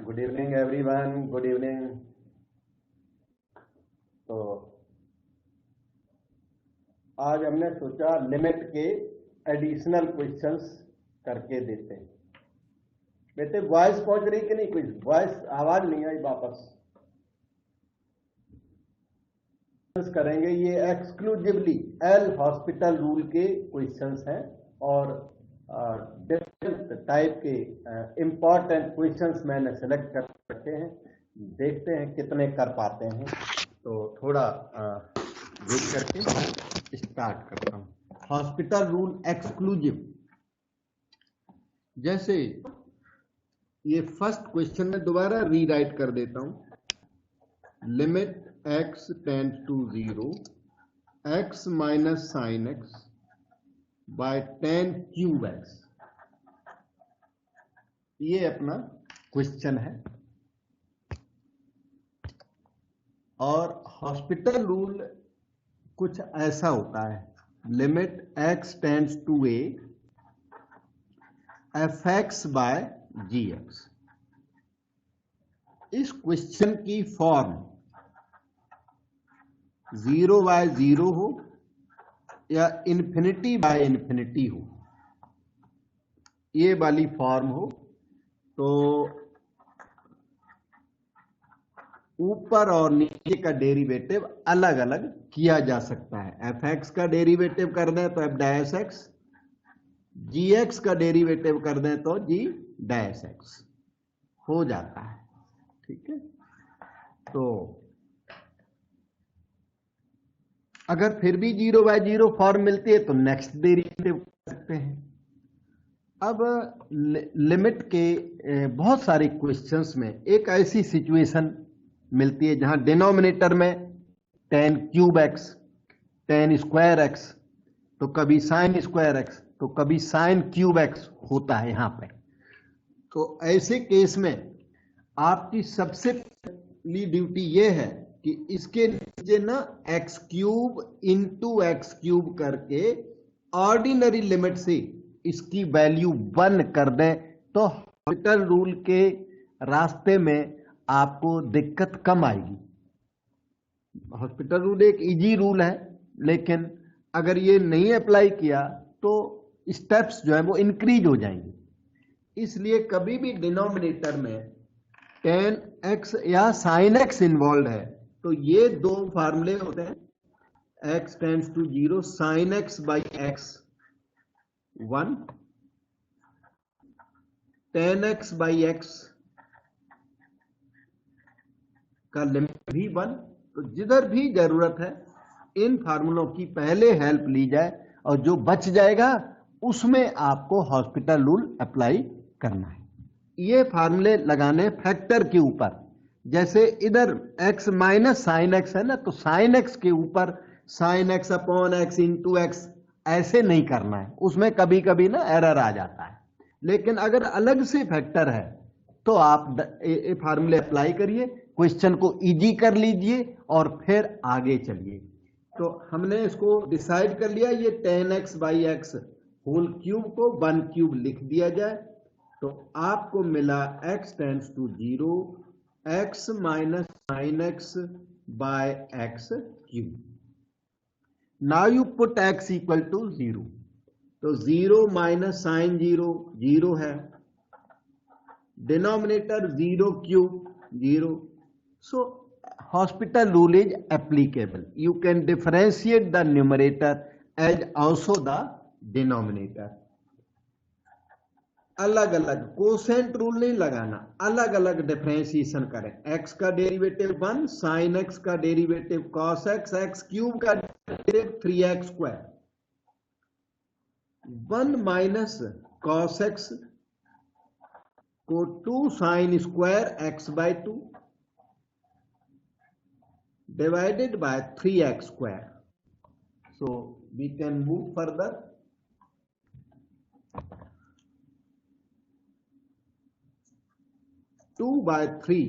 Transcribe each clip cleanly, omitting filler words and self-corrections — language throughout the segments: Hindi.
Good evening everyone, good evening. तो आज हमने सोचा लिमिट के एडिशनल क्वेश्चंस करके देते हैं। बेटे वॉइस पहुंच रही कि नहीं? कोई वॉइस आवाज नहीं आई वापस। करेंगे ये एक्सक्लूसिवली एल हॉस्पिटल रूल के क्वेश्चंस हैं और डिफरेंट टाइप के इंपॉर्टेंट क्वेश्चंस मैंने सेलेक्ट कर रखे हैं। देखते हैं कितने कर पाते हैं। तो थोड़ा वेट करके स्टार्ट करता हूं। हॉस्पिटल रूल एक्सक्लूसिव, जैसे ये फर्स्ट क्वेश्चन में दोबारा रीराइट कर देता हूं। Limit x tends to 0 x minus sine x by tan cube x, ये अपना क्वेश्चन है। और हॉस्पिटल रूल कुछ ऐसा होता है, limit x tends to a fx by gx। इस क्वेश्चन की फॉर्म 0 बाय 0 हो या इन्फिनिटी बाय इन्फिनिटी हो, ये वाली फॉर्म हो तो ऊपर और नीचे का डेरिवेटिव अलग अलग किया जा सकता है। एफ एक्स का डेरिवेटिव कर दें तो एफ डैश एक्स, जी एक्स का डेरिवेटिव कर दें तो जी डैश एक्स हो जाता है। ठीक है, तो अगर फिर भी 0 बाय 0 फॉर्म मिलती है तो नेक्स्ट डेरिवेटिव कर सकते हैं। अब लिमिट के बहुत सारे क्वेश्चंस में एक ऐसी सिचुएशन मिलती है जहां डिनोमिनेटर में tan cube x, tan square x, तो कभी साइन स्क्वायर एक्स, तो कभी साइन क्यूब एक्स होता है यहां पे। तो ऐसे केस में आपकी सबसे पहली ड्यूटी यह है कि इसके नीचे ना x cube into x cube करके ऑर्डिनरी लिमिट से इसकी वैल्यू 1 कर दें तो हॉस्पिटल रूल के रास्ते में आपको दिक्कत कम आएगी। हॉस्पिटल रूल एक इजी रूल है, लेकिन अगर ये नहीं अप्लाई किया तो स्टेप्स जो है वो इंक्रीज हो जाएंगे। इसलिए कभी भी डिनोमिनेटर में tan x या sin x इन्वॉल्व है तो ये दो फार्मूले होते हैं, x tends to 0 sin x by x 1, tan x by x का लिमिट भी 1। तो जिधर भी जरूरत है इन फार्मूलों की पहले हेल्प ली जाए और जो बच जाएगा उसमें आपको हॉस्पिटल रूल अप्लाई करना है। ये फार्मूले लगाने फैक्टर के ऊपर, जैसे इधर x माइनस साइन एक्स है ना, तो साइन एक्स के ऊपर sine x upon x into x ऐसे नहीं करना है, उसमें कभी कभी ना एरर आ जाता है। लेकिन अगर अलग से फैक्टर है तो आप ये फार्मूले अप्लाई करिए, क्वेश्चन को इजी कर लीजिए और फिर आगे चलिए। तो हमने इसको डिसाइड कर लिया, ये tan x by x whole cube को 1 क्यूब लिख दिया जाए तो आपको मिला x tends to 0 x minus sine x by x cube. Now you put x equal to 0, तो 0 माइनस साइन 0 0 है, denominator 0 cube 0, so hospital rule is applicable. You can differentiate the numerator as also the denominator. अलग अलग कोसेंट रूल नहीं लगाना, अलग अलग डिफरेंशिएशन करें। x का डेरिवेटिव 1, साइन x का derivative cos x, x cube का derivative 3x square, 1 minus cos x को 2 sine square x by 2 divided by 3x square. So we can move further. 2 by 3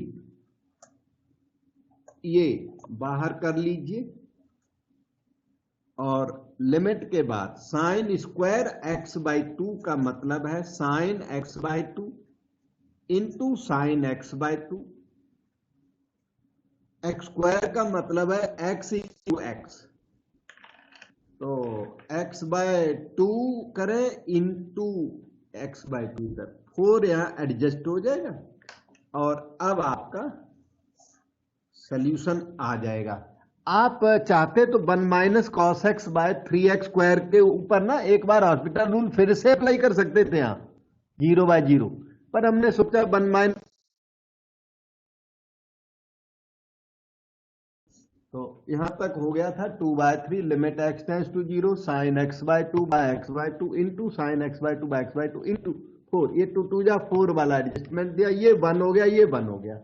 ये बाहर कर लीजिए और लिमिट के बाद साइन स्क्वायर x बाई 2 का मतलब है sine x by 2 into sine x by two. X square का मतलब है एक्स इंटू एक्स, तो एक्स बाय टू करें इंटू एक्स बाय टू, इधर 4 यहां एडजस्ट हो जाएगा और अब आपका सॉल्यूशन आ जाएगा। आप चाहते तो 1 minus cos x by 3x square के ऊपर ना एक बार हॉस्पिटल रूल फिर से अप्लाई कर सकते थे यहां 0/0, पर हमने सोचा 1 माइनस, तो यहां तक हो गया था 2/3 limit x tends to 0 sine x by two by x by two into sine x by two by x by two into 4, ये 2 जा 4 वाला एडजस्टमेंट दिया, ये 1 हो गया, ये 1 हो गया,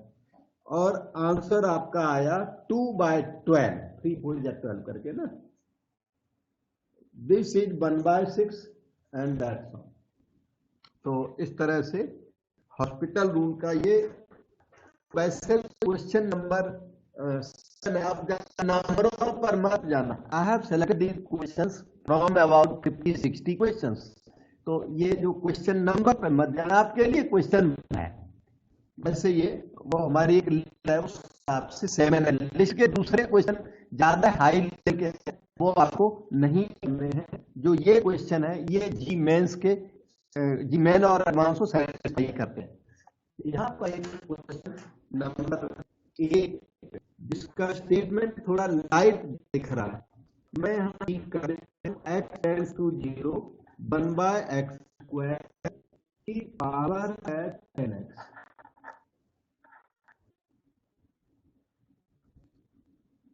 और आंसर आपका आया 2/12, 3 4 जा 12 करके ना, this is 1/6 and that's all. तो इस तरह से हॉस्पिटल रूल का ये वैसे क्वेश्चन नंबर आप नंबरों पर मत जाना। I have selected these questions from about 50-60 questions, तो ये जो क्वेश्चन नंबर पर मत जाना, आपके लिए क्वेश्चन है। वैसे ये वो हमारी एक लिस्ट है, उस हिसाब से 7 लिस्ट के दूसरे क्वेश्चन ज्यादा हाई लेवल के वो आपको नहीं करने हैं। जो ये क्वेश्चन है ये जी मेंस के जी मेन और एडवांस को सही करते हैं। यहाँ पर एक क्वेश्चन नंबर 1 जिसका स्टेटमेंट थोड़ा लाइट दिख रहा है, मैं यहाँ ठीक कर x tends to 0 1/x square की पावर है 10x।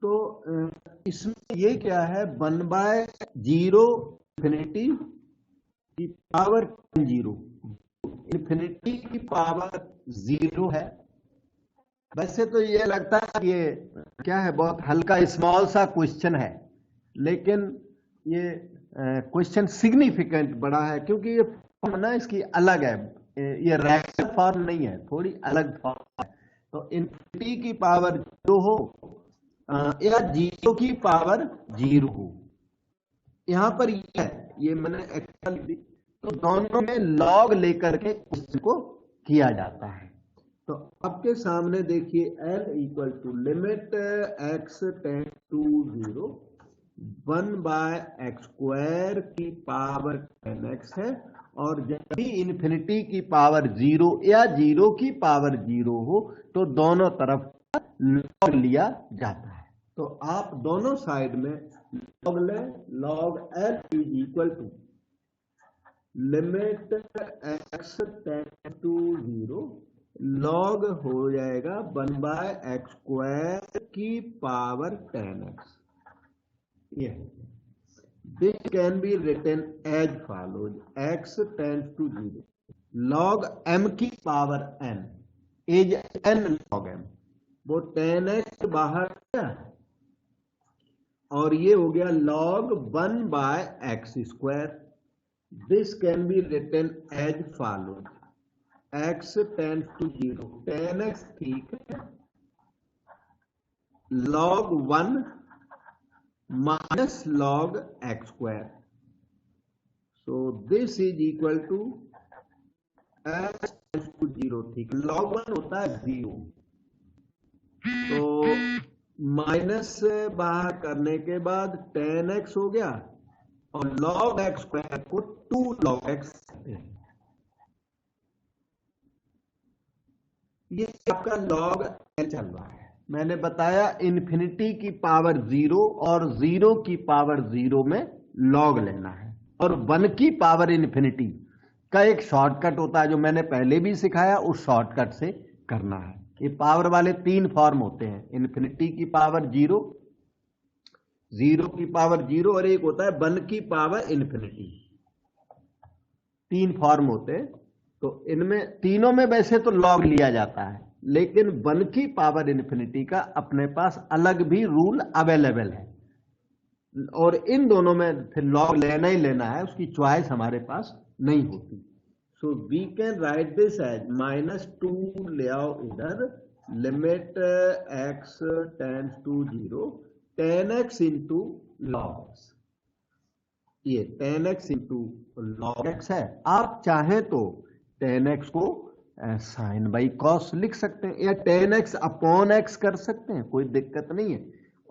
तो इसमें ये क्या है 1/0 इंफिनिटी की पावर 0, इंफिनिटी की पावर 0 है। वैसे तो ये लगता है कि ये क्या है, बहुत हल्का स्मॉल सा क्वेश्चन है, लेकिन ये क्वेश्चन सिग्निफिकेंट बड़ा है, क्योंकि ये फॉर्म ना इसकी अलग है, ये रेगुलर फॉर्म नहीं है, थोड़ी अलग फॉर्म है। तो इंफिनिटी की पावर 0 हो या 0 की पावर 0 हो, यहां पर ये है, ये मैंने एक्स्ट्रा लिख दी। तो दोनों में लॉग लेकर के क्वेश्चन को किया जाता है। तो आपके सामने देखिए l equal to limit x tend to 0 1/x square की पावर 10x है, और जब भी इंफिनिटी की पावर 0 या 0 की पावर 0 हो तो दोनों तरफ लॉग लिया जाता है। तो आप दोनों साइड में लॉग लें, log l is equal to limit x tend to 0 log हो जाएगा 1/x स्क्वायर की power 10x। This can be written as follows x tends to 0 log m की power n is n log m, वो 10x बाहर गया और ये हो गया log 1/x square. This can be written as follows x tends to 0 10x, ठीक है, log 1 माइनस log x square, so this is equal to x tends to 0, ठीक, log 1 होता है 0, तो माइनस बाहर करने के बाद 10x हो गया और log x स्क्वायर को 2 log x, ये आपका लॉग एल चल रहा है। मैंने बताया इन्फिनिटी की पावर 0 और 0 की पावर 0 में लॉग लेना है, और 1 की पावर इन्फिनिटी का एक शॉर्टकट होता है जो मैंने पहले भी सिखाया, उस शॉर्टकट से करना है। ये पावर वाले 3 फॉर्म होते हैं, इन्फिनिटी की पावर 0, 0 की पावर 0 और एक होता है 1 की पावर इन्फिनिटी, 3 फॉर्म होते हैं। तो इनमें तीनों में वैसे तो लॉग लिया जाता है, लेकिन 1 की पावर इन्फिनिटी का अपने पास अलग भी रूल अवेलेबल है, और इन दोनों में फिर लॉग लेना ही लेना है, उसकी चॉइस हमारे पास नहीं होती। So we can write this as -2 ले आओ इधर, limit x tends to 0 10x into log x, ये 10x इंटू लॉग x है। आप चाहें तो 10x को साइन बाई कॉस लिख सकते हैं, या 10x अपॉन x कर सकते हैं, कोई दिक्कत नहीं है।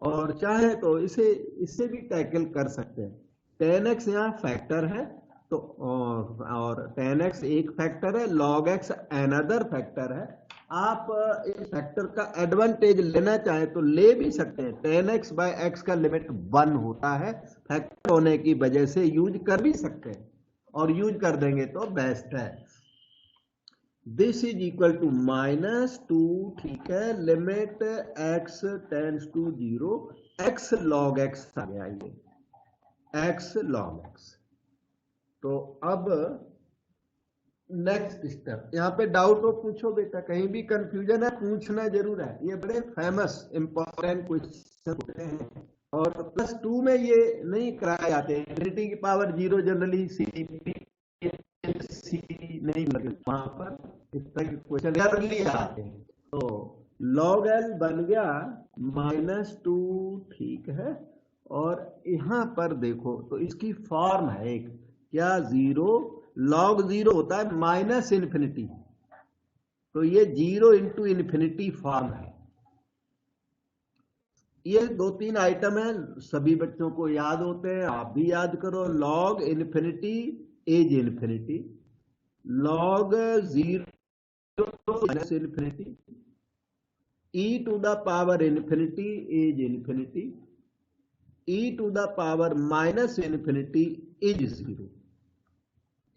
और चाहे तो इससे भी टैकल कर सकते हैं। 10x यहाँ फैक्टर है, तो और 10x एक फैक्टर है, log x अनदर फैक्टर है। आप इस फैक्टर का एडवांटेज लेना चाहें तो ले भी सकते हैं। 10x बाय x का लिमिट 1 होता है, फैक्टर होने की वजह से यूज कर भी सकते हैं, और यूज कर देंगे तो बेस्ट है। दिस इज इक्वल टू -2, ठीक है, limit x tends to 0, x log x आ गया, ये x log x। तो अब नेक्स्ट स्टेप, यहाँ पे डाउट हो पूछो बेटा, कहीं भी कंफ्यूजन है पूछना जरूर है, ये बड़े फेमस इंपॉर्टेंट क्वेश्चन होते हैं। और +2 में ये नहीं कराए जाते, इन्फिनिटी की पावर 0 जनरली सी नहीं लगे वहां पर, इस तरह के क्वेश्चन जनरली आते हैं। तो log l बन गया -2, ठीक है। और यहां पर देखो तो इसकी फॉर्म है एक, क्या, 0 log 0 होता है -इन्फिनिटी, तो ये 0 इंटू इन्फिनिटी फॉर्म है। ये 2-3 आइटम है, सभी बच्चों को याद होते हैं, आप भी याद करो। log infinity as infinity, log 0 infinity, e to the power infinity as infinity, e to the power -infinity is 0।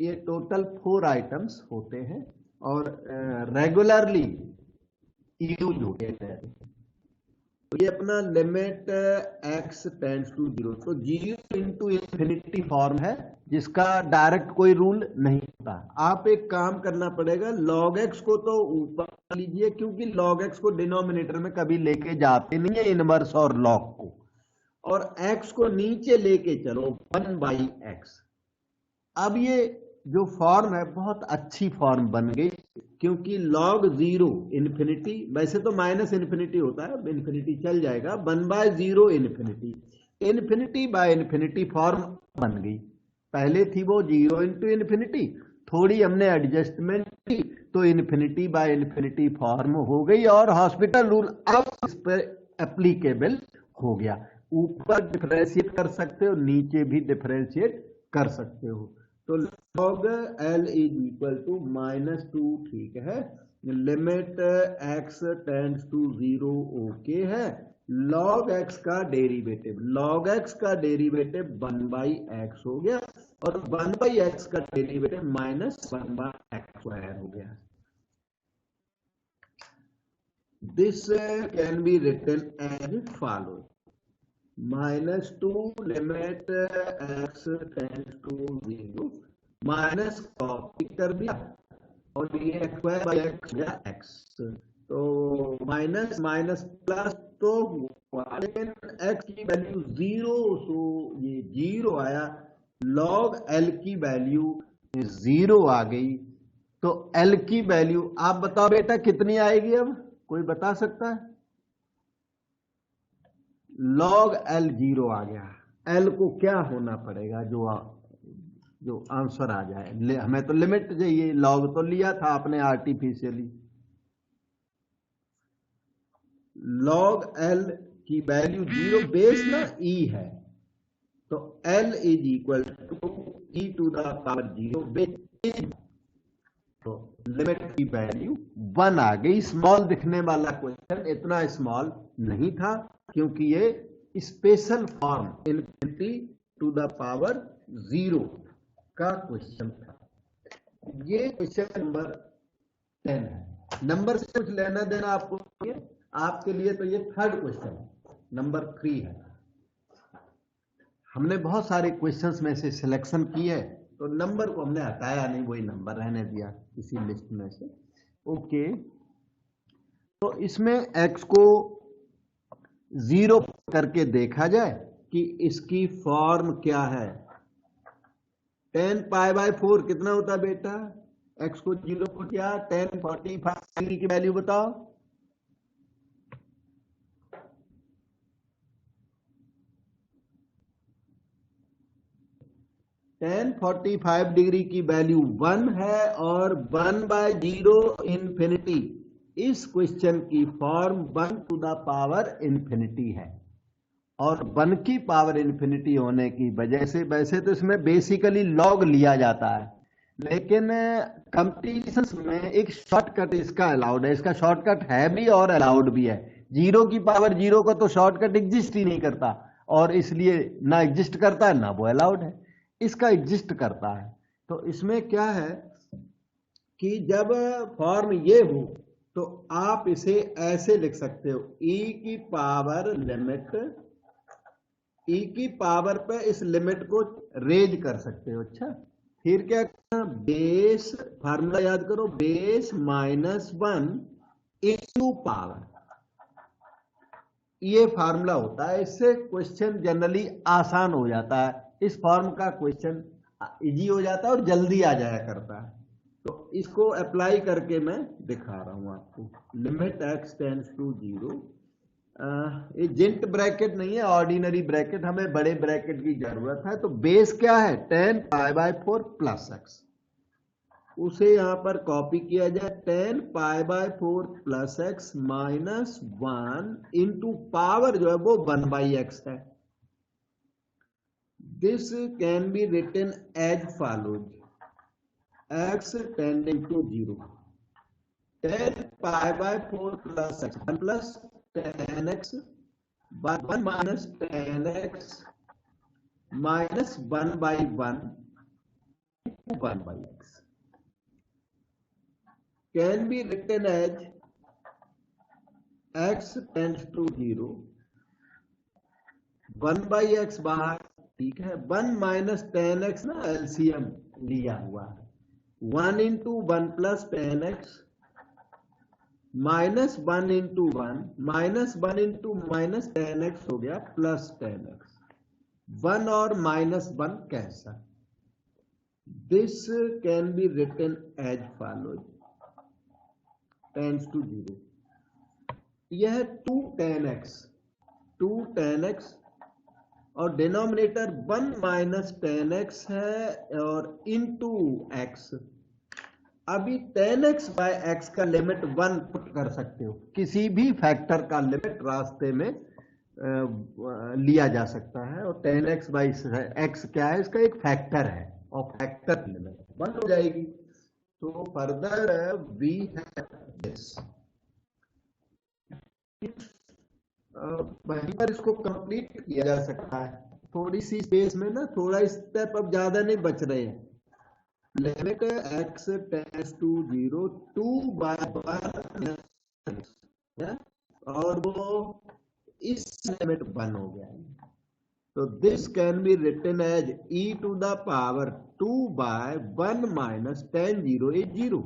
ये टोटल 4 आइटम्स होते हैं और रेगुलरली यूज होते हैं। तो ये अपना लिमिट x टेंड्स टू 0, तो 0 इंटू इन्फिनिटी फॉर्म है, जिसका डायरेक्ट कोई रूल नहीं होता। आप एक काम करना पड़ेगा, log x को तो ऊपर लीजिए, क्योंकि log x को डिनोमिनेटर में कभी लेके जाते नहीं है इनवर्स और log को, और x को नीचे लेके चलो 1/x। अब ये जो फॉर्म है बहुत अच्छी फॉर्म बन गई, क्योंकि log 0 इन्फिनिटी, वैसे तो -इन्फिनिटी होता है, इन्फिनिटी चल जाएगा, 1/0 infinity, infinity by infinity form बन गई। पहले थी वो 0 इंटू इन्फिनिटी, थोड़ी हमने एडजस्टमेंट की तो इन्फिनिटी बाय इन्फिनिटी फॉर्म हो गई, और हॉस्पिटल रूल अब इस पर एप्लीकेबल हो गया। ऊपर डिफरेंशिएट कर सकते हो, नीचे भी डिफरेंशिएट कर सकते हो। तो log l is equal to -2, ठीक है, limit x tends to 0 okay है। log x का डेरिवेटिव, log x का डेरिवेटिव 1/x हो गया, और 1/x का डेरिवेटिव -1/x² हो गया। This can be written as follow, -2 limit x tends to 0, minus copy कर दिया, और ये x² या x, तो माइनस माइनस प्लस तो हुआ, लेकिन x की वैल्यू 0, सो ये 0 आया, log l की वैल्यू 0 आ गई। तो l की वैल्यू आप बताओ बेटा कितनी आएगी, अब कोई बता सकता है? log l 0 आ गया, l को क्या होना पड़ेगा जो आंसर आ जाए, हमें तो लिमिट चाहिए, log तो लिया था आपने आर्टिफिशियली। log l की वैल्यू 0, बेस ना e है, तो l is equal to e to the power 0 base, तो लिमिट की वैल्यू 1 आ गई। स्मॉल दिखने वाला क्वेश्चन इतना स्मॉल नहीं था, क्योंकि ये special form infinity to the power 0 का क्वेश्चन था। ये क्वेश्चन नंबर 10 है। नंबर से कुछ लेना देना आपके लिए तो ये 3rd क्वेश्चन है, नंबर 3 है। हमने बहुत सारे क्वेश्चंस में से सिलेक्शन की है, तो नंबर को हमने हटाया नहीं, वही नंबर रहने दिया इसी लिस्ट में से। ओके, तो इसमें x को 0 करके देखा जाए कि इसकी फॉर्म क्या है। 10π/4 कितना होता है बेटा? x को 0 को क्या, 1045 की वैल्यू बताओ। tan 45 डिग्री की वैल्यू 1 है और 1/0 इंफिनिटी, इस क्वेश्चन की form 1 to the power infinity है। और 1 की पावर इंफिनिटी होने की वजह से, वैसे तो इसमें बेसिकली लॉग लिया जाता है, लेकिन कंपटीशंस में एक शॉर्टकट इसका अलाउड है। इसका शॉर्टकट है भी और अलाउड भी है। 0 की पावर 0 का तो शॉर्टकट एग्जिस्ट ही नहीं करता, और इसलिए ना एग्जिस्ट करता है ना वो अलाउड है। इसका एग्जिस्ट करता है। तो इसमें क्या है कि जब फॉर्म ये हो तो आप इसे ऐसे लिख सकते हो, e की पावर लिमिट, e की पावर पे इस लिमिट को रेज कर सकते हो। अच्छा, फिर क्या करना, बेस, फार्मूला याद करो, बेस -1 इंटू पावर, ये फार्मूला होता है। इससे क्वेश्चन जनरली आसान हो जाता है। इस फॉर्म का क्वेश्चन इजी हो जाता है और जल्दी आ जाया करता है। तो इसको अप्लाई करके मैं दिखा रहा हूं आपको। लिमिट x टेंड्स टू 0, ये जेंट ब्रैकेट नहीं है, ऑर्डिनरी ब्रैकेट, हमें बड़े ब्रैकेट की जरूरत है। तो बेस क्या है, tan π/4 प्लस x, उसे यहां पर कॉपी किया जाए, tan π/4 plus x -1 into power जो है वो 1/x है। This can be written as follows, x tending to 0, tan π/4 plus x 1 प्लस tan x by 1 minus tan x minus 1/1 1/x can be written as x tends to 0, 1/x बाहर, ठीक है, 1 माइनस tan x ना एलसीएम लिया हुआ है, 1 इंटू 1 प्लस tan x minus 1 into 1 minus 1 into minus tan x हो गया प्लस tan x, 1 और -1 cancel. This can be written as follows, tends to 0, यह 2 tan x और डिनोमिनेटर 1 माइनस tan x है और इंटू x। अभी tan x बाय x का लिमिट 1 पुट कर सकते हो, किसी भी फैक्टर का लिमिट रास्ते में लिया जा सकता है, और tan x बाई x क्या है, इसका एक फैक्टर है और फैक्टर लिमिट 1 हो जाएगी। तो फर्दर वी हैव दिस, वहीं पर इसको कंप्लीट किया जा सकता है। थोड़ी सी स्पेस में ना, थोड़ा स्टेप अब ज्यादा नहीं बच रहे हैं। लिमिट x टेंड्स टू 0 2/1 और वो इस लिमिट 1 हो गया। तो this can be written as e to the power 2/1 minus tan 0 is 0।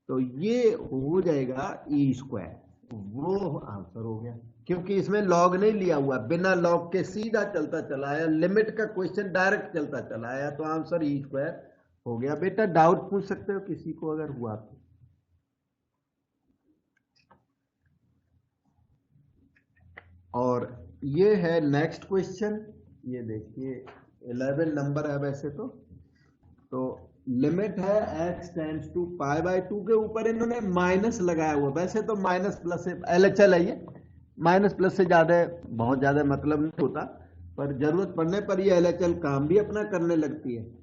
तो ये हो जाएगा e², वो आंसर हो गया, क्योंकि इसमें लॉग नहीं लिया हुआ, बिना लॉग के सीधा चलता चला आया, लिमिट का क्वेश्चन डायरेक्ट चलता चला आया, तो आंसर e² हो गया। बेटा डाउट पूछ सकते हो किसी को अगर हुआ तो। और ये है नेक्स्ट क्वेश्चन, ये देखिए 11 नंबर है वैसे तो लिमिट है x टेंड्स टू π/2 के ऊपर इन्होंने माइनस लगाया हुआ, वैसे तो माइनस प्लस से LHL है, ये माइनस प्लस से ज्यादा बहुत ज्यादा मतलब नहीं होता, पर जरूरत पड़ने पर ये LHL काम भी अपना करने लगती है।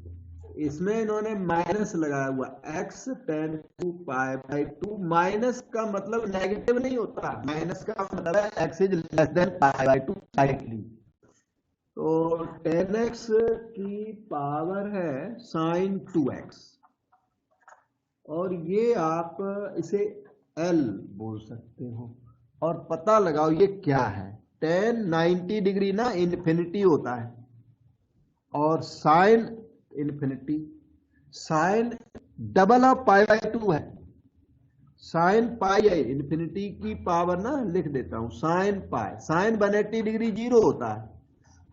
इसमें इन्होंने माइनस लगाया हुआ, x टेंड्स टू π/2, माइनस का मतलब नेगेटिव नहीं होता, माइनस का मतलब है x इज लेस देन π/2 साइडली। तो tan x की पावर है sin 2x, और ये आप इसे L बोल सकते हो, और पता लगाओ ये क्या है। tan 90 डिग्री ना इन्फिनिटी होता है, और sin infinity, sine double of π/2 है, साइन पाई है, इन्फिनिटी की पावर ना लिख देता हूं साइन पाई, साइन 180 डिग्री 0 होता है,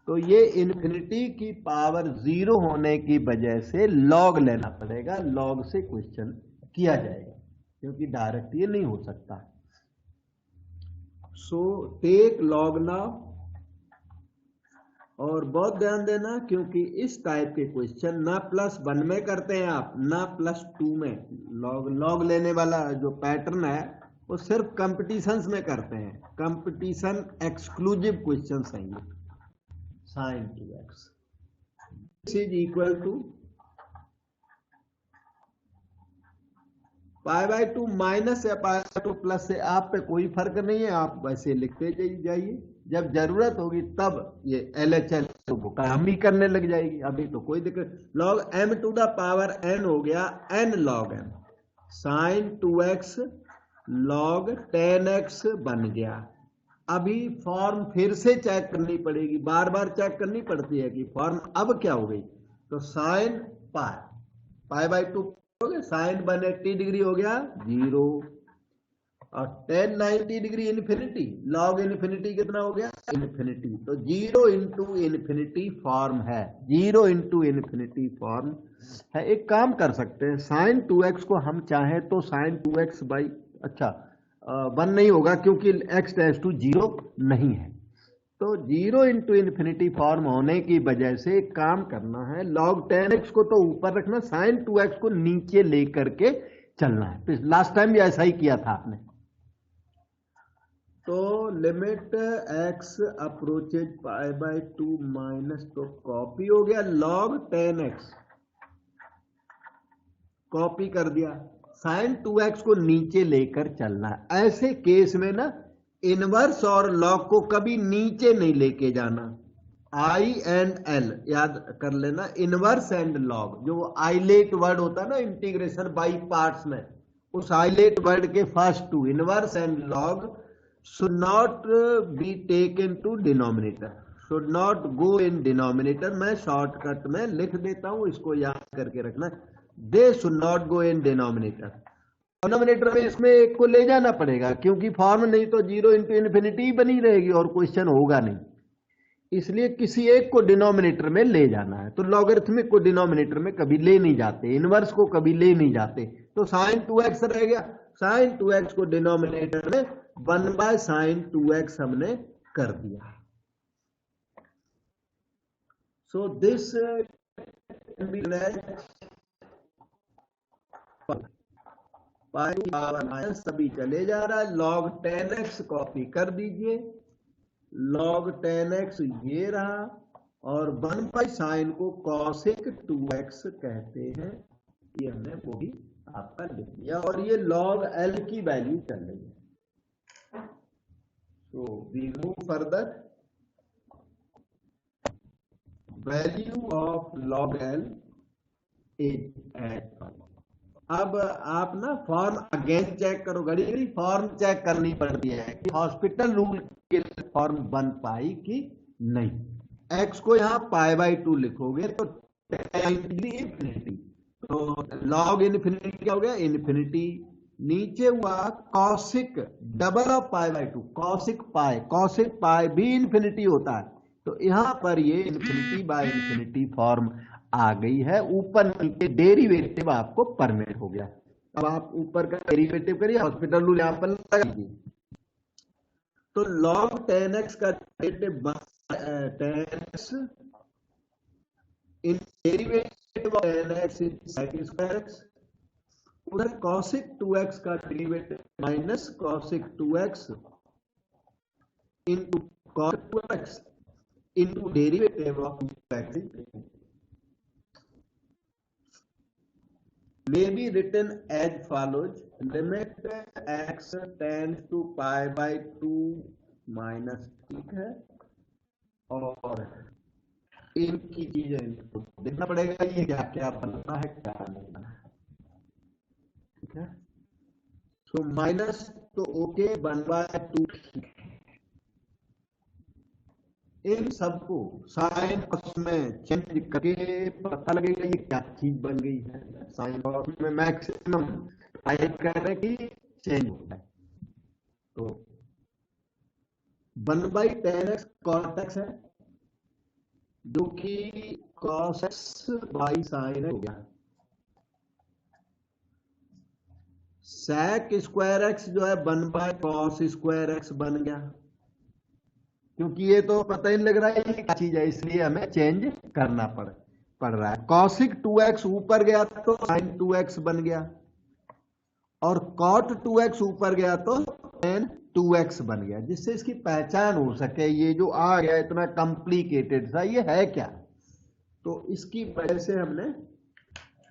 तो ये इन्फिनिटी की पावर 0 होने की वजह से लॉग लेना पड़ेगा, लॉग से क्वेश्चन किया जाएगा, क्योंकि डायरेक्ट ये नहीं हो सकता। सो टेक लॉग नाउ, और बहुत ध्यान देना, क्योंकि इस टाइप के क्वेश्चन ना +1 में करते हैं आप, ना +2 में। लॉग लेने वाला जो पैटर्न है वो सिर्फ कंपटीशंस में करते हैं, कंपटीशन एक्सक्लूसिव क्वेश्चन है ये। sin 2x is equal to π/2 minus या π/2 प्लस से आप पे कोई फर्क नहीं है, आप वैसे लिखते जाइए। जब जरूरत होगी तब ये LHL तो काम ही करने लग जाएगी, अभी तो कोई दिक्कत। log m⁴n हो गया n log m, sin 2x log 10x बन गया। अभी फॉर्म फिर से चेक करनी पड़ेगी, बार बार चेक करनी पड़ती है कि फॉर्म अब क्या हो गई। तो sin π/2 हो गया, sin 180 डिग्री हो गया 0, और tan 90 degree infinity, log infinity कितना हो गया इन्फिनिटी। तो 0 इंटू इन्फिनिटी फॉर्म है, 0 इंटू इन्फिनिटी फॉर्म है। एक काम कर सकते हैं, sin 2x को हम चाहें तो sin 2x बाई, अच्छा 1 नहीं होगा क्योंकि x टेंड्स टू 0 नहीं है, तो 0 इंटू इन्फिनिटी फॉर्म होने की वजह से एक काम करना है, log 10x को तो ऊपर रखना, sin 2x को नीचे लेकर के चलना है। लास्ट टाइम भी ऐसा ही किया था आपने। तो लिमिट x अप्रोचेज π/2 माइनस, तो कॉपी हो गया log 10x, कॉपी कर दिया, sin 2x को नीचे लेकर चलना है। ऐसे केस में ना इनवर्स और लॉग को कभी नीचे नहीं लेके जाना, I एंड L याद कर लेना, इनवर्स एंड लॉग। जो आइलेट वर्ड होता है ना इंटीग्रेशन बाई पार्ट्स में, उस आइलेट वर्ड के first two inverse and log should not be taken to denominator, should not go in denominator. मैं शॉर्टकट में लिख देता हूं, इसको याद करके रखना, they should not go in denominator. Denominator में इसमें एक को ले जाना पड़ेगा, क्योंकि फॉर्म नहीं तो 0 इंटू इन्फिनिटी बनी रहेगी और क्वेश्चन होगा नहीं, इसलिए किसी एक को डिनोमिनेटर में ले जाना है। तो लॉगरिथमिक को डिनोमिनेटर में कभी ले नहीं जाते, इनवर्स को कभी ले नहीं जाते। तो sin 2x रह गया, sin 2x को डिनोमिनेटर में 1/sin 2x हमने कर दिया। सो दिस सभी चले जा रहा है, log 10x कॉपी कर दीजिए, log 10x ये रहा, और 1/sin को cosec 2x कहते हैं, ये हमने वो भी आपका लिख दिया, और ये log L की वैल्यू चल रही है। तो we move further, value of log L is at. अब आप ना फॉर्म अगेन चेक करो, घड़ी घड़ी फॉर्म चेक करनी पड़ती है कि हॉस्पिटल रूल के फॉर्म बन पाई कि नहीं। x को यहाँ π/2 लिखोगे तो इन्फिनिटी, तो log इन्फिनिटी क्या हो गया इन्फिनिटी, नीचे हुआ cosec double of π/2, cosec pi, cosec pi भी इन्फिनिटी होता है, तो यहां पर ये इन्फिनिटी बाय इन्फिनिटी फॉर्म आ गई है। ऊपर नीचे डेरिवेटिव आपको परमिट हो गया। अब आप ऊपर का डेरिवेटिव करिए, हॉस्पिटल रूल यहां पर लगा दीजिए। तो log 10x का derivative 10x in derivative of 10x in sec square x, उधर cosec 2x का derivative minus cosec 2x into cosec 2x into derivative of x may be written as follows, limit x tends to π/2 minus, ठीक है, और इनकी चीजें देखना पड़ेगा, ये क्या क्या बनना है क्या नहीं बनना है, ठीक है। सो माइनस तो ओके, 1/2, इन सबको साइन कॉस में चेंज करके पता लगेगा ये क्या चीज बन गई है। साइन कॉस में मैक्सिमम टाइप कर रहे कि चेंज होता है, तो 1/10x cos x है, जो कि cos x बाई साइन हो गया। sec स्क्वायर x जो है 1/cos स्क्वायर x बन गया। क्योंकि ये तो पता ही नहीं लग रहा है ये क्या चीज है, इसलिए हमें चेंज करना पड़ रहा है। कॉसिक 2x ऊपर गया तो साइन 2x बन गया, और कॉट 2x ऊपर गया तो टेन 2x बन गया, जिससे इसकी पहचान हो सके ये जो आ गया इतना कॉम्प्लिकेटेड सा ये है क्या। तो इसकी वजह से हमने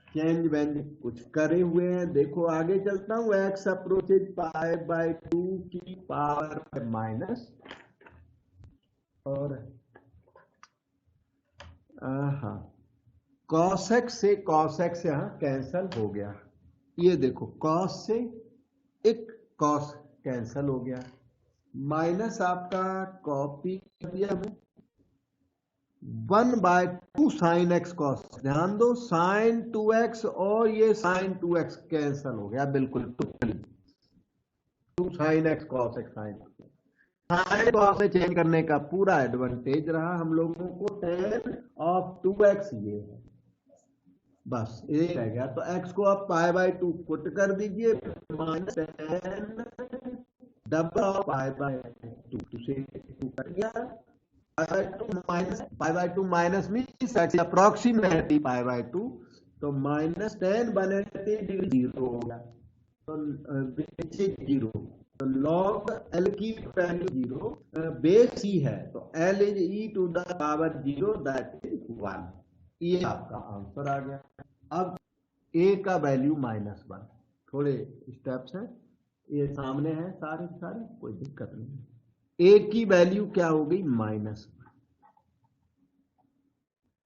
चेंज वेंज कुछ करे हुए हैं। देखो आगे चलता हूं, x अप्रोचेज पाई बाय 2 की पावर माइनस, और हाँ cos x से cos x यहां कैंसल हो गया। ये देखो cos से एक cos कैंसल हो गया, माइनस आपका कॉपी कर दिया हमें 1/2 साइन एक्स कॉस। ध्यान दो साइन 2x और ये साइन 2x कैंसल हो गया बिल्कुल totally, 2 sine x cos x sine cos से चेंज करने का पूरा एडवांटेज रहा हम लोगों को। tan ऑफ 2x ये है, बस ये रह गया। तो x को आप π/2 पुट कर दीजिए, माइनस tan डबल ऑफ π/2 से 2 कट गया, π/2 माइनस मीन्स अप्रोक्सीमेटली π/2, तो माइनस tan 180 डिग्री जीरो होगा, तो जीरो, तो लॉग एल की वैल्यू जीरो, बेस ही है तो L is e to the power zero that is 1। ये आपका आंसर आ गया। अब ए का वैल्यू -1, थोड़े स्टेप्स हैं, ये सामने है सारे सारे, कोई दिक्कत नहीं। ए की वैल्यू क्या हो गई -1,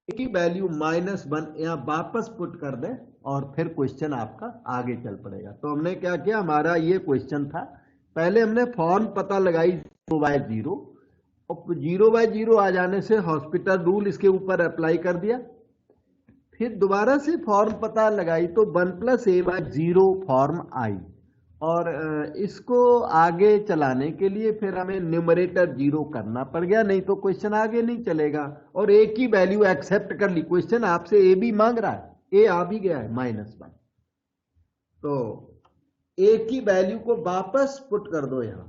ए की वैल्यू -1 यहां वापस पुट कर दे और फिर क्वेश्चन आपका आगे चल पड़ेगा। तो हमने क्या किया, हमारा ये क्वेश्चन था, पहले हमने फॉर्म पता लगाई 0/0, और 0/0 आ जाने से हॉस्पिटल रूल इसके ऊपर अप्लाई कर दिया, फिर दोबारा से फॉर्म पता लगाई तो 1 + a/0 फॉर्म आई, और इसको आगे चलाने के लिए फिर हमें न्यूमरेटर 0 करना पड़ गया, नहीं तो क्वेश्चन आगे नहीं चलेगा। और ए की वैल्यू एक्सेप्ट कर ली, क्वेश्चन आपसे ए भी मांग रहा है, ए आ भी गया है -1, तो ए की वैल्यू को वापस पुट कर दो यहां,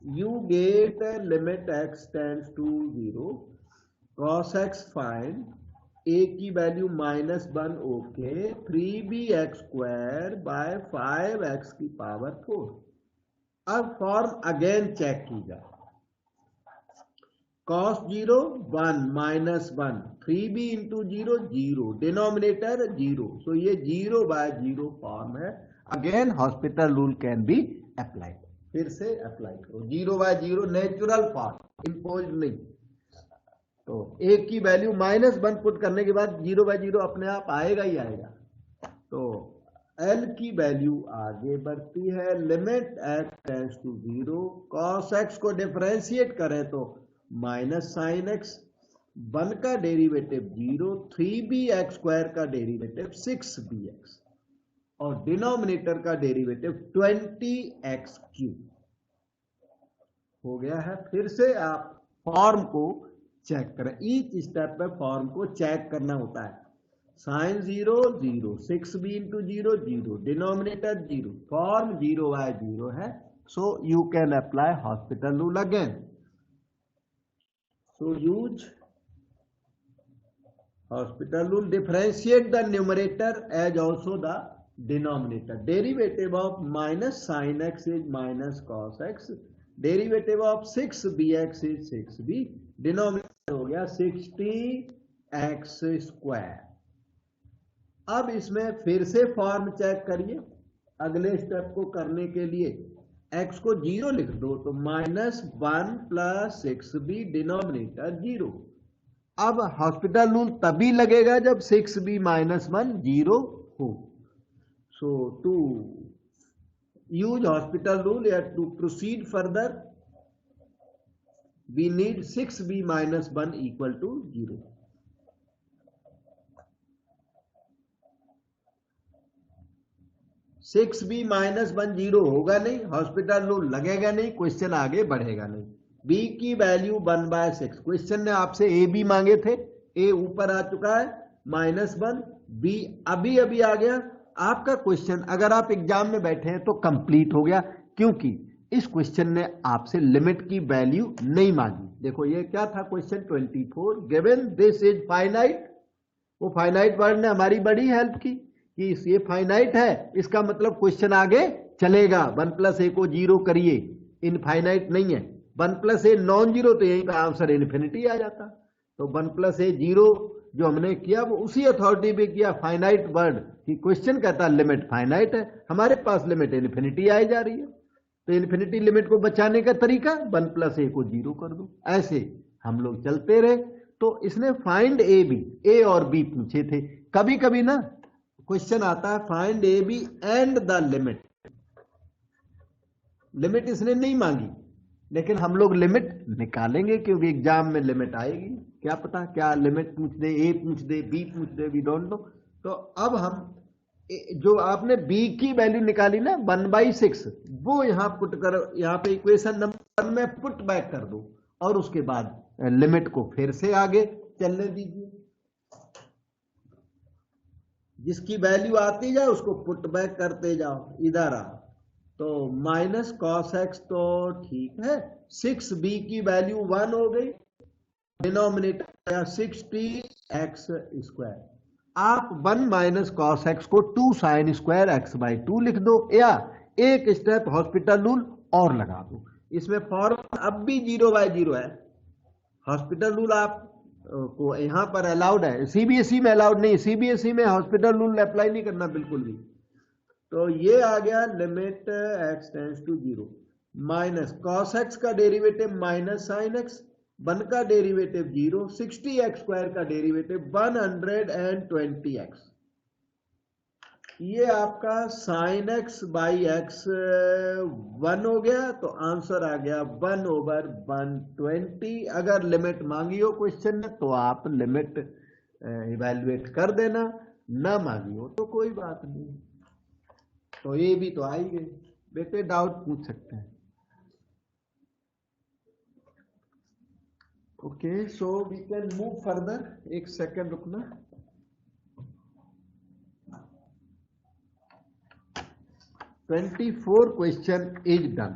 you get limit x tends to 0 cos x fine, a की value -1 okay, 3bx² bye 5x की पावर 4। अब फॉर्म अगेन चेक की जाए, cos 0 1 -1, 3b इंटू 0 0, डिनोमिनेटर 0, सो ये 0/0 फॉर्म है। Again hospital rule can be applied, फिर से अप्लाई करो, 0/0 नेचुरल फॉर्म, इम्पोज नहीं। तो ए की वैल्यू -1 पुट करने के बाद 0/0 अपने आप आएगा ही आएगा। तो एल की वैल्यू आगे बढ़ती है, limit x tends to 0, cos x को डिफरेंशिएट करें तो माइनस साइन x, 1 का डेरिवेटिव 0, 3bx² का डेरिवेटिव 6bx, और डिनोमिनेटर का डेरिवेटिव 20x³ हो गया है। फिर से आप फॉर्म को चेक करें, ईच स्टेप पे फॉर्म को चेक करना होता है। Sign 0 0, 6b into 0 0, denominator 0, form 0/0 है, so you can apply hospital rule again. So use hospital rule, differentiate the numerator as also the denominator, derivative of minus sine x is minus cos x, derivative of 6bx is 6b, denominator हो गया 60x²। अब इसमें फिर से फॉर्म चेक करिए, अगले स्टेप को करने के लिए x को 0 लिख दो, तो -1 + 6b, डिनोमिनेटर 0। अब हॉस्पिटल रूल तभी लगेगा जब 6b - 1 0 हो। सो to use hospital rule, to proceed further we need 6b - 1 = 0। Six B -1 0 होगा नहीं, हॉस्पिटल रूल लगेगा नहीं, क्वेश्चन आगे बढ़ेगा नहीं। b की वैल्यू 1/6, क्वेश्चन ने आपसे a भी मांगे थे, a ऊपर आ चुका है -1, b अभी अभी आ गया। आपका क्वेश्चन अगर आप एग्जाम में बैठे हैं तो कंप्लीट हो गया, क्योंकि इस क्वेश्चन ने आपसे लिमिट की वैल्यू नहीं मांगी। देखो ये क्या था question 24, given this is finite. वो फाइनाइट वर्ड ने हमारी बड़ी हेल्प की कि ये फाइनाइट है, इसका मतलब क्वेश्चन आगे चलेगा। 1 + a को 0 करिए, इनफाइनाइट नहीं है। 1 + a नॉन जीरो, तो यही का आंसर इन्फिनिटी आ जाता। तो 1 + a 0 जो हमने किया वो उसी अथॉरिटी पे किया, फाइनाइट वर्ड कि क्वेश्चन कहता है लिमिट फाइनाइट है, हमारे पास लिमिट इन्फिनिटी आई जा रही है, तो इन्फिनिटी लिमिट को बचाने का तरीका 1 + a को 0 कर दो। ऐसे हम लोग चलते रहे। तो इसने फाइंड ए बी, ए और बी पूछे थे। कभी कभी ना क्वेश्चन आता है find a b and the limit. Limit इसने नहीं मांगी, लेकिन हम लोग लिमिट निकालेंगे क्योंकि एग्जाम में लिमिट आएगी। क्या पता क्या लिमिट पूछ दे, ए पूछ दे, बी पूछ दे, वी डोंट नो। तो अब हम जो आपने बी की वैल्यू निकाली ना 1/6, वो यहां पुट कर, यहां पे इक्वेशन नंबर 1 में पुट बैक कर दो और उसके बाद लिमिट को फिर से आगे चलने दीजिए। जिसकी वैल्यू आती जाए उसको पुट बैक करते जाओ। इधर आ तो -cos x तो ठीक है, 6b की वैल्यू 1 हो गई, डिनोमिनेटर आया 60x²। आप 1 - cos x को 2 sin² x/2 लिख दो, या एक स्टेप हॉस्पिटल रूल और लगा दो। इसमें फॉर्म अब भी 0/0 है। हॉस्पिटल रूल आप को यहां पर अलाउड है, सीबीएसई में अलाउड नहीं। सीबीएसई में हॉस्पिटल रूल अप्लाई नहीं करना बिल्कुल भी। तो ये आ गया limit x tends to 0 minus cos x का डेरिवेटिव माइनस sin x, 1 का डेरिवेटिव 0, 60x² का डेरिवेटिव 120x। ये आपका sin x/x 1 हो गया, तो आंसर आ गया 1/120। अगर लिमिट मांगी हो क्वेश्चन में तो आप लिमिट इवैल्यूएट कर देना, ना मांगी हो तो कोई बात नहीं। तो ये भी तो आई गई, बेटे डाउट पूछ सकते हैं। Okay, so we can move further. एक सेकंड रुकना। "24 question is done.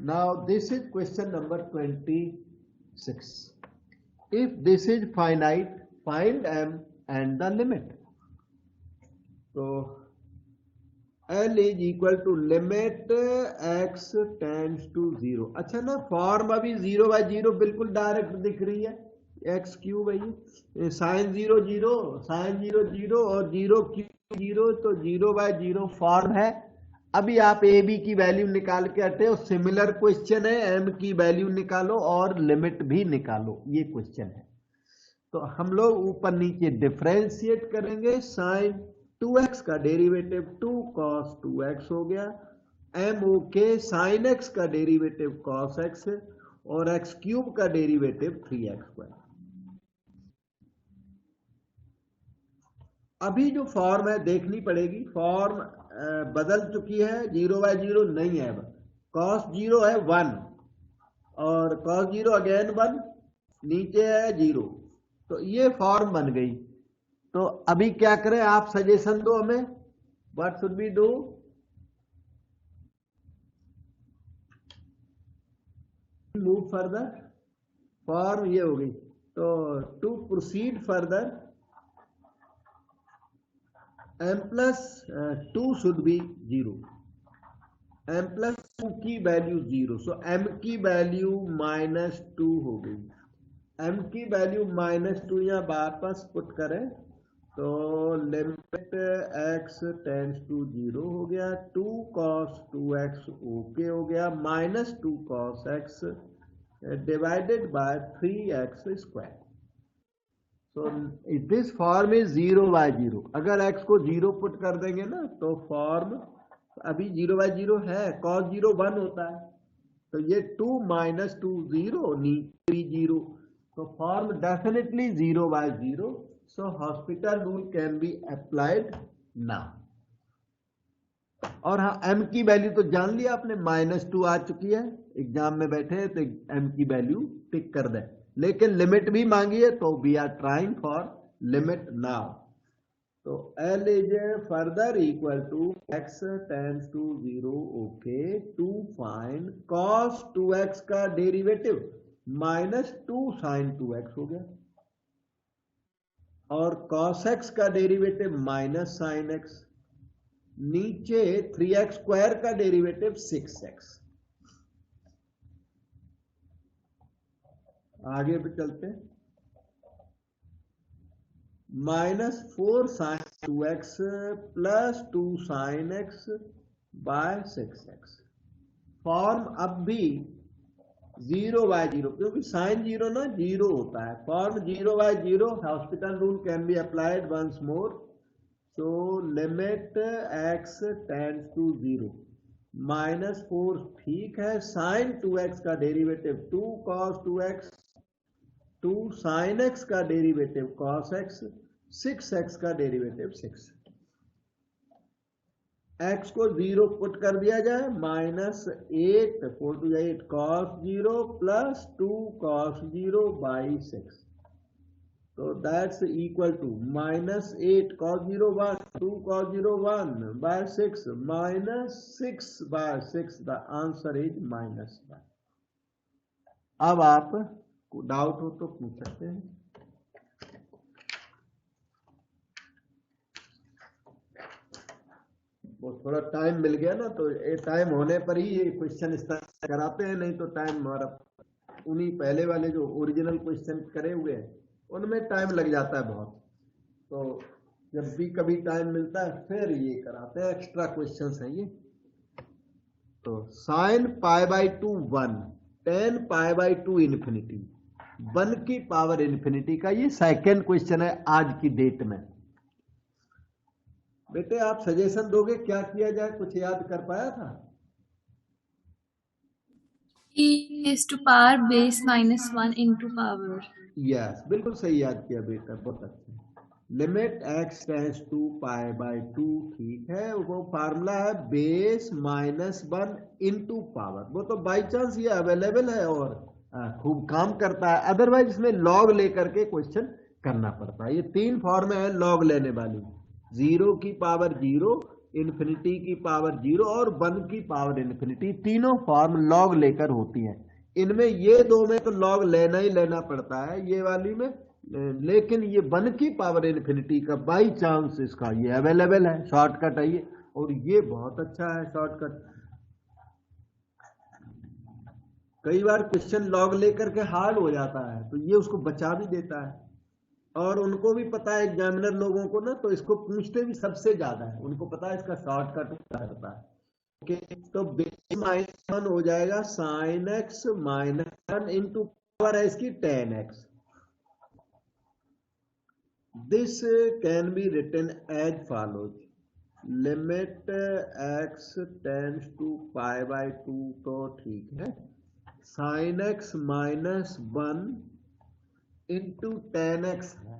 Now this is question number 26. If this is finite, find m and the limit." तो L is equal to limit x tends to 0। अच्छा ना, फॉर्म अभी 0/0 बिल्कुल डायरेक्ट दिख रही है। x³ भाई sin 0 0, sin 0 0 और 0³ 0, तो 0/0 फॉर्म है। अभी आप ए बी की वैल्यू निकाल के हटे हो। सिमिलर क्वेश्चन है, एम की वैल्यू निकालो और लिमिट भी निकालो, ये क्वेश्चन है। तो हम लोग ऊपर नीचे डिफरेंशिएट करेंगे। sin 2x का डेरिवेटिव 2 cos 2x हो गया, m ओके, sin x का डेरिवेटिव cos x और x³ का डेरिवेटिव 3x²। अभी जो फॉर्म है देखनी पड़ेगी, फॉर्म बदल चुकी है, 0/0 नहीं है। cos 0 है 1 और cos 0 अगेन 1, नीचे है 0, तो ये फॉर्म बन गई। तो अभी क्या करें, आप सजेशन दो हमें, what should we do? Move further. Form ये हो गई, तो to proceed further m+2 should be 0, m+2 की वैल्यू 0, सो m की वैल्यू -2 हो गई। m की वैल्यू -2 यहाँ वापस पुट करें तो लिमिट x टेंड्स टू 0 हो गया, 2 cos 2x ओके हो गया, -2 cos x divided by 3x²। तो दिस फॉर्म इज 0/0। अगर x को 0 पुट कर देंगे ना तो फॉर्म अभी 0/0 है, cos 0 1 होता है, तो ये 2 - 2 0, नीचे 0, तो form definitely 0/0। So hospital rule can be applied now. और हाँ, m की वैल्यू तो जान लिया आपने, -2 आ चुकी है। एग्जाम में बैठे तो m की वैल्यू टिक कर दें, लेकिन लिमिट भी मांगी है, तो we are trying for limit now. तो L is further equal to x tends to 0, okay, to find cos 2x का डेरिवेटिव माइनस 2 sin 2x हो गया, और cos x का डेरिवेटिव माइनस sin x, नीचे 3x स्क्वायर का डेरिवेटिव 6x। आगे पे चलते हैं, minus 4 sin 2x plus 2 sin x by 6x। Form अब भी 0/0, क्योंकि साइन 0 ना 0 होता है, form 0/0, hospital rule can be applied once more. So limit x tends to 0, minus 4 ठीक है, साइन 2x का derivative 2 cos 2x, 2 sin x का डेरिवेटिव cos x, 6x का डेरिवेटिव 6। x को 0 पुट कर दिया जाए, minus 8 4 to 8 cos 0 plus 2 cos 0 by 6। तो that's equal to minus 8 cos 0 1, 2 cos 0 1 by 6, minus 6 by 6। The answer is -1। अब आप को डाउट हो तो पूछ सकते हैं। वो थोड़ा टाइम मिल गया ना, तो ये टाइम होने पर ही ये क्वेश्चन स्टार्ट कराते हैं, नहीं तो टाइम हमारा उन्हीं पहले वाले जो ओरिजिनल क्वेश्चन करे हुए हैं उनमें टाइम लग जाता है बहुत। तो जब भी कभी टाइम मिलता है फिर ये कराते हैं, एक्स्ट्रा क्वेश्चंस हैं ये। तो sin π/2 1, tan π/2 इन्फिनिटी, 1 की पावर इन्फिनिटी का ये सेकंड क्वेश्चन है आज की डेट में। बेटे आप सजेशन दोगे क्या किया जाए, कुछ याद कर पाया था? e⁻ base -1 into power. Yes, बिल्कुल सही याद किया बेटा, बहुत अच्छा। लिमिट x टेंड्स टू π/2, ठीक है, वो फार्मूला है बेस -1 इंटू पावर। वो तो बाई चांस ये अवेलेबल है और खूब काम करता है, अदरवाइज इसमें लॉग लेकर के क्वेश्चन करना पड़ता है। ये 3 फॉर्में हैं लॉग लेने वाली, 0 की पावर 0, इन्फिनिटी की पावर 0 और 1 की पावर इन्फिनिटी। तीनों फॉर्म लॉग लेकर होती हैं। इनमें ये 2 में तो लॉग लेना ही लेना पड़ता है, ये वाली में, लेकिन ये 1 की पावर इन्फिनिटी का बाई चांस इसका ये अवेलेबल है, शॉर्टकट है ये, और ये बहुत अच्छा है शॉर्टकट। कई बार क्वेश्चन लॉग लेकर के हार्ड हो जाता है तो ये उसको बचा भी देता है, और उनको भी पता है एग्जामिनर लोगों को ना, तो इसको पूछते भी सबसे ज्यादा है, उनको पता है इसका शॉर्टकट करता है। ओके, तो बेस -1 हो जाएगा sin x -1 इंटू पावर है इसकी tan x। This can be written as follows, limit x tends to π/2, तो ठीक है, sin x -1 into tan x है।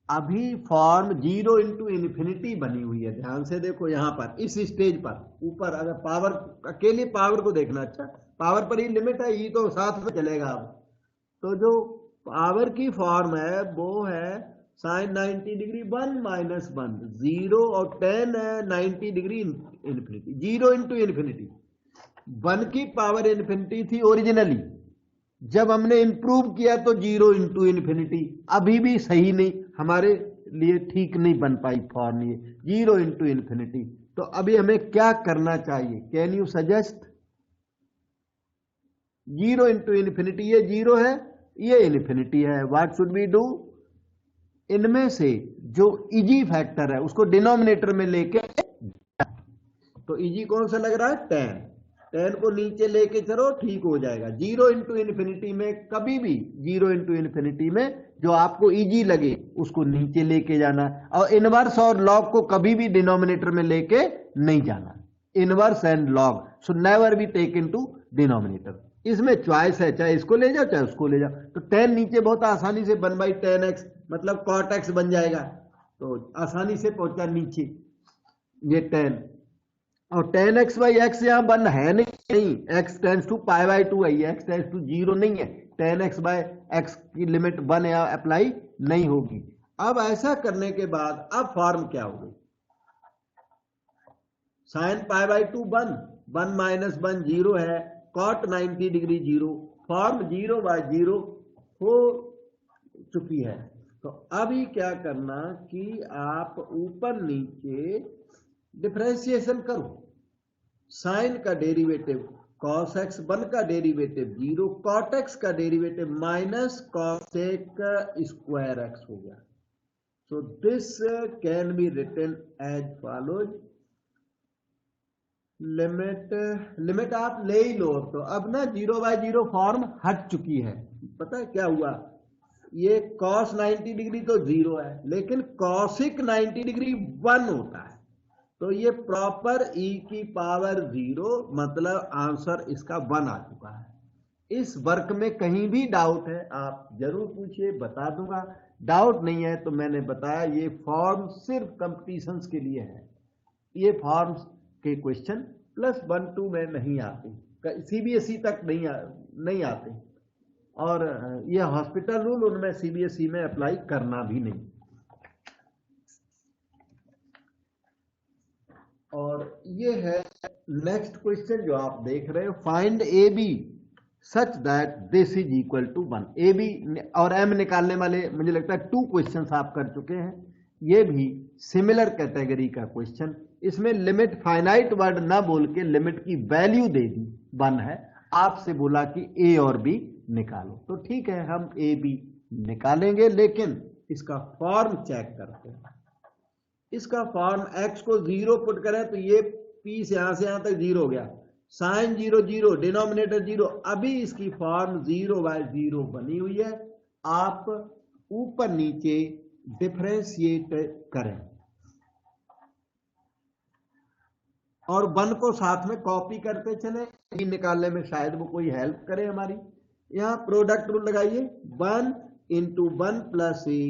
अभी फॉर्म 0 इंटू इन्फिनिटी बनी हुई है, ध्यान से देखो यहां पर इस स्टेज पर ऊपर, अगर पावर अकेले पावर को देखना, अच्छा पावर पर ही लिमिट है, ये तो साथ में चलेगा। अब तो जो पावर की फॉर्म है वो है sin 90 डिग्री 1 - 1 0 और tan है 90 डिग्री इन्फिनिटी, 0 इंटू इन्फिनिटी। 1 की पावर इन्फिनिटी थी ओरिजिनली, जब हमने इंप्रूव किया तो 0 इंटू इन्फिनिटी, अभी भी सही नहीं, हमारे लिए ठीक नहीं बन पाई फॉर्म ये 0 इंटू इन्फिनिटी। तो अभी हमें क्या करना चाहिए, can you suggest? 0 into infinity, ये 0 है, ये इन्फिनिटी है, व्हाट शुड वी डू? इनमें से जो इजी फैक्टर है उसको डिनोमिनेटर में लेके, तो इजी कौन सा लग रहा है? tan को नीचे लेके चलो, ठीक हो जाएगा। 0 इंटू इन्फिनिटी में कभी भी 0 इंटू इन्फिनिटी में जो आपको इजी लगे उसको नीचे लेके जाना, और इनवर्स और लॉग को कभी भी डिनोमिनेटर में लेके नहीं जाना। Inverse and log so never be take into denominator. इसमें चॉइस है, चाहे इसको ले जाओ चाहे उसको ले जाओ। तो tan नीचे बहुत आसानी से 1/tan x मतलब cot x बन जाएगा, तो आसानी से पहुंचा नीचे ये tan, और tan x/x यहाँ 1 है नहीं, x टेंड्स टू π/2 है, x टेंड्स टू 0 नहीं है, tan x/x की लिमिट 1 यहाँ अप्लाई नहीं होगी। अब ऐसा करने के बाद अब फॉर्म क्या हो गई, साइन पाई बाई 2 1, 1 माइनस 1 0 है, कॉट 90 डिग्री 0, फॉर्म 0 बाय 0 हो चुकी है। तो अभी क्या करना कि आप ऊपर नीचे डिफरेंशिएशन करो, साइन का डेरिवेटिव cos x 1 का डेरिवेटिव 0, cot x का derivative minus cosec square x हो गया। So this can be written as follows, limit आप ले ही लो। तो अब ना 0 बाय 0 फॉर्म हट चुकी है। पता है क्या हुआ, ये cos 90 डिग्री तो 0 है, लेकिन cosic 90 डिग्री 1 होता है। तो ये प्रॉपर e की पावर 0, मतलब आंसर इसका 1 आ चुका है। इस वर्क में कहीं भी डाउट है आप जरूर पूछिए, बता दूंगा। डाउट नहीं है तो मैंने बताया ये फॉर्म सिर्फ कंपटीशंस के लिए है। ये फॉर्म्स के क्वेश्चन +1 2 में नहीं आते, सीबीएसई तक नहीं आते, और ये हॉस्पिटल रूल उनमें सीबीएसई में अप्लाई करना भी नहीं। और ये है नेक्स्ट क्वेश्चन जो आप देख रहे हो, find a b such that this is equal to 1। A b और एम निकालने वाले मुझे लगता है 2 क्वेश्चंस आप कर चुके हैं। ये भी सिमिलर कैटेगरी का क्वेश्चन, इसमें लिमिट फाइनाइट वर्ड ना बोल के लिमिट की वैल्यू दे दी 1 है, आपसे बोला कि ए और बी निकालो। तो ठीक है, हम ए बी निकालेंगे, लेकिन इसका फॉर्म चेक करते हैं। इसका फॉर्म x को 0 पुट करें तो ये p से यहां तक 0 हो गया, साइन 0 0, डिनोमिनेटर 0। अभी इसकी फॉर्म 0 बाय 0 बनी हुई है। आप ऊपर नीचे डिफरेंशिएट करें और 1 को साथ में कॉपी करते चले, निकालने में शायद वो कोई हेल्प करे हमारी। यहां प्रोडक्ट रूल लगाइए, 1 × 1 + a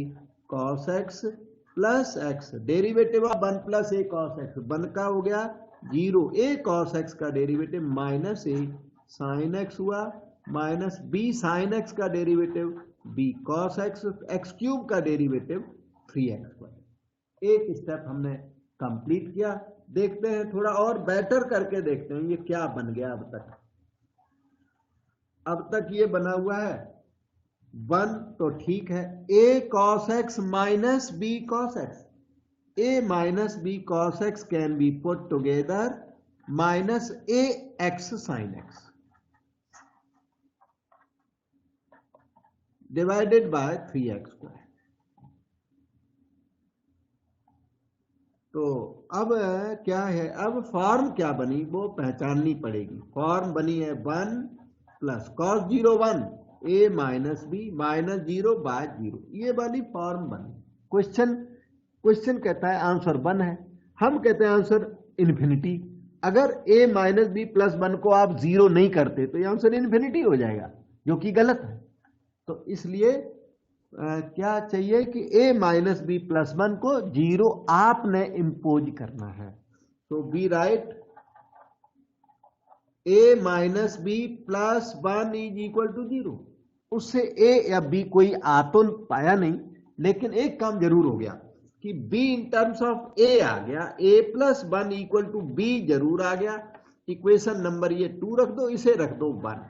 cos x plus x, derivative of 1 + a cos x, 1 का हो गया 0, a cos x का derivative minus a sin x हुआ, माइनस b sin x का derivative b cos x, x³ का डेरिवेटिव 3x²। एक स्टेप हमने कंप्लीट किया। देखते हैं थोड़ा और बेटर करके देखते हैं ये क्या बन गया। अब तक ये बना हुआ है 1, तो ठीक है, a cos x minus b cos x, a minus b cos x can be put together minus a x sin x divided by 3x²। तो अब क्या है, अब फॉर्म क्या बनी वो पहचाननी पड़ेगी। फॉर्म बनी है 1 + cos 0 1 a minus b minus 0 by 0, ये वाली फॉर्म बनी। क्वेश्चन कहता है आंसर 1 है, हम कहते हैं आंसर इन्फिनिटी। अगर a माइनस b + 1 को आप 0 नहीं करते तो ये आंसर इन्फिनिटी हो जाएगा, जो कि गलत है। तो इसलिए क्या चाहिए कि a माइनस b + 1 को 0 आपने इंपोज करना है। तो be right a minus b + 1 = 0। उससे a या b कोई आ तो पाया नहीं, लेकिन एक काम जरूर हो गया कि b in terms of a आ गया, a + 1 = b जरूर आ गया। इक्वेशन नंबर ये 2 रख दो, इसे रख दो 1।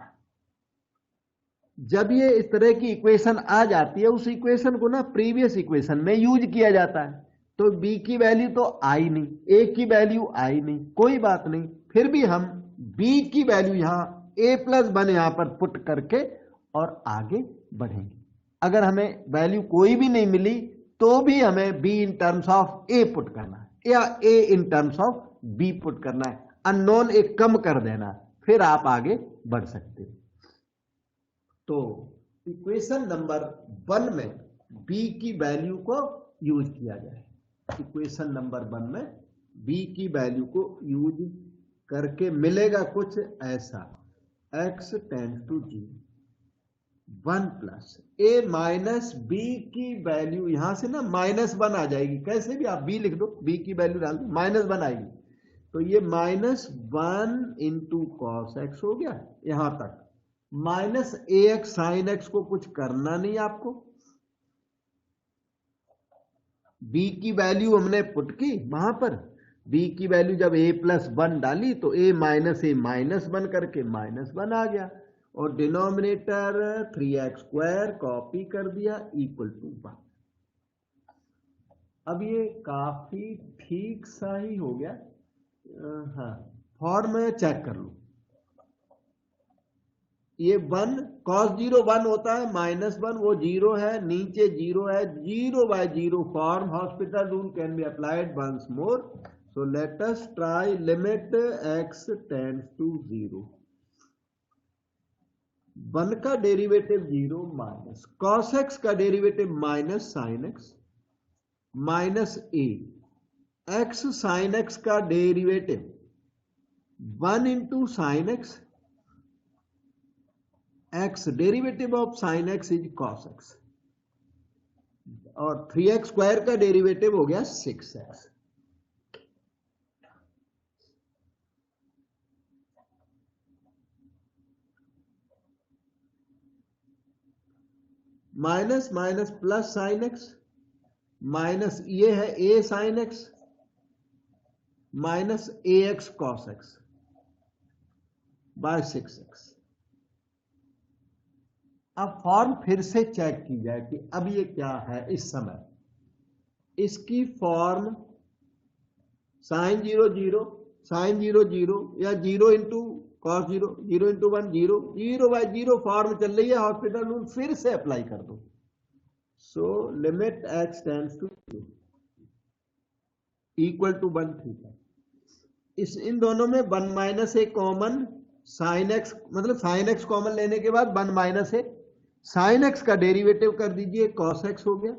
जब ये इस तरह की इक्वेशन आ जाती है, उस इक्वेशन को ना प्रीवियस इक्वेशन में यूज किया जाता है। तो b की वैल्यू तो आई नहीं, a की वैल्यू आई नहीं, कोई बात नहीं, फिर भी हम b की वैल्यू यहां a + 1 यहां पर पुट करके और आगे बढ़ेंगे। अगर हमें वैल्यू कोई भी नहीं मिली तो भी हमें b in terms of a put करना है या a in terms of b put करना है, अननोन एक कम कर देना, फिर आप आगे बढ़ सकते हो। तो इक्वेशन नंबर 1 में b की वैल्यू को यूज किया जाए। इक्वेशन नंबर 1 में b की वैल्यू को यूज करके मिलेगा कुछ ऐसा, x tends to 0, 1 + a minus b की वैल्यू यहां से ना -1 आ जाएगी, कैसे भी आप b लिख दो, b की वैल्यू डाल दो, -1 आएगी। तो ये -1 × cos x हो गया यहां तक, -ax sin x को कुछ करना नहीं आपको, b की वैल्यू हमने पुट की वहां पर, b की वैल्यू जब a+1 डाली तो a माइनस वन करके -1 आ गया, और डिनोमिनेटर 3x² कॉपी कर दिया इक्वल टू 1। अब ये काफी ठीक सा ही हो गया। हाँ, फॉर्म चेक कर लो। ये 1 cos 0 1 होता है, -1 वो 0 है, नीचे 0 है, 0/0 form hospital rule can be applied once more. So let us try limit x tends to 0। 1 का डेरिवेटिव 0 माइनस cos x का derivative minus sin x minus a, x sin x का derivative 1 into sin x, x derivative of sin x is cos x, और 3x² का डेरिवेटिव हो गया 6x। Minus minus plus sin x minus ये है a sin x minus ax cos x by 6x। अब फॉर्म फिर से चेक की जाए कि अब ये क्या है इस समय। इसकी फॉर्म sin 0 0 sin 0 0 या 0 इंटू cos 0 0 इंटू 1 0 0/0 फॉर्म चल रही है, हॉस्पिटल रूल फिर से अप्लाई कर दो। So limit x tends to 0 equal to 1 theta. इन दोनों में 1 minus a common, sin x मतलब sin x कॉमन लेने के बाद 1 माइनस ए, sin x का डेरिवेटिव कर दीजिए cos x हो गया,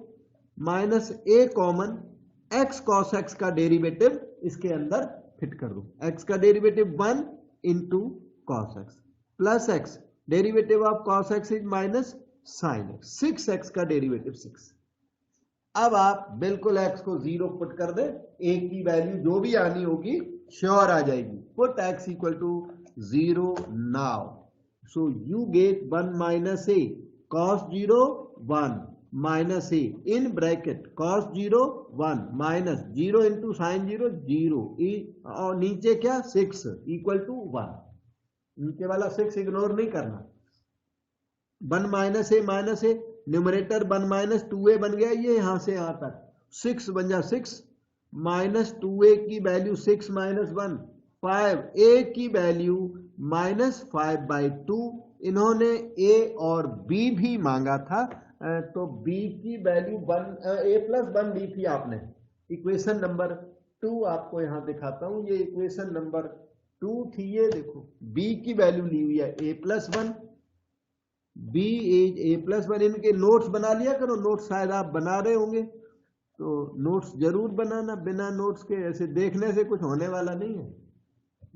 minus a common, x cos x का डेरिवेटिव इसके अंदर फिट कर दो, x का derivative 1 into cos x plus x derivative of cos x is minus sin x, 6x का डेरिवेटिव 6। अब आप बिल्कुल x को 0 पुट कर दे, a की वैल्यू जो भी आनी होगी श्योर आ जाएगी। Put x equal to 0 now, so you get 1 minus a cos 0 1 minus a in bracket cos 0 1 minus 0 into sine 0 0 और नीचे क्या 6 इक्वल टू 1। नीचे वाला 6 इग्नोर नहीं करना। 1 माइनस ए न्यूमरेटर 1 माइनस 2a बन गया, ये यहां से यहां तक 6 बन जा 6 माइनस 2a की वैल्यू 6 माइनस 1 5, a की वैल्यू -5/2। इन्होंने a और b भी मांगा था, तो b की वैल्यू a+1 ली थी आपने। इक्वेशन नंबर 2 आपको यहां दिखाता हूं, ये इक्वेशन नंबर 2 थी, ये देखो b की वैल्यू ली हुई है a+1, b इज a+1। इनके नोट्स बना लिया करो, नोट्स शायद आप बना रहे होंगे, तो नोट्स जरूर बनाना, बिना नोट्स के ऐसे देखने से कुछ होने वाला नहीं है।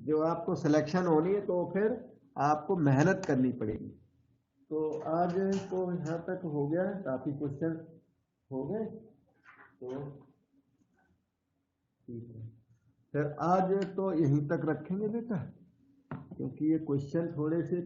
जो आपको सिलेक्शन होनी है तो फिर आपको मेहनत करनी पड़ेगी। तो आज तो यहाँ तक हो गया, काफी क्वेश्चन हो गए, तो ठीक है फिर आज तो यहीं तक रखेंगे बेटा, क्योंकि ये क्वेश्चन थोड़े से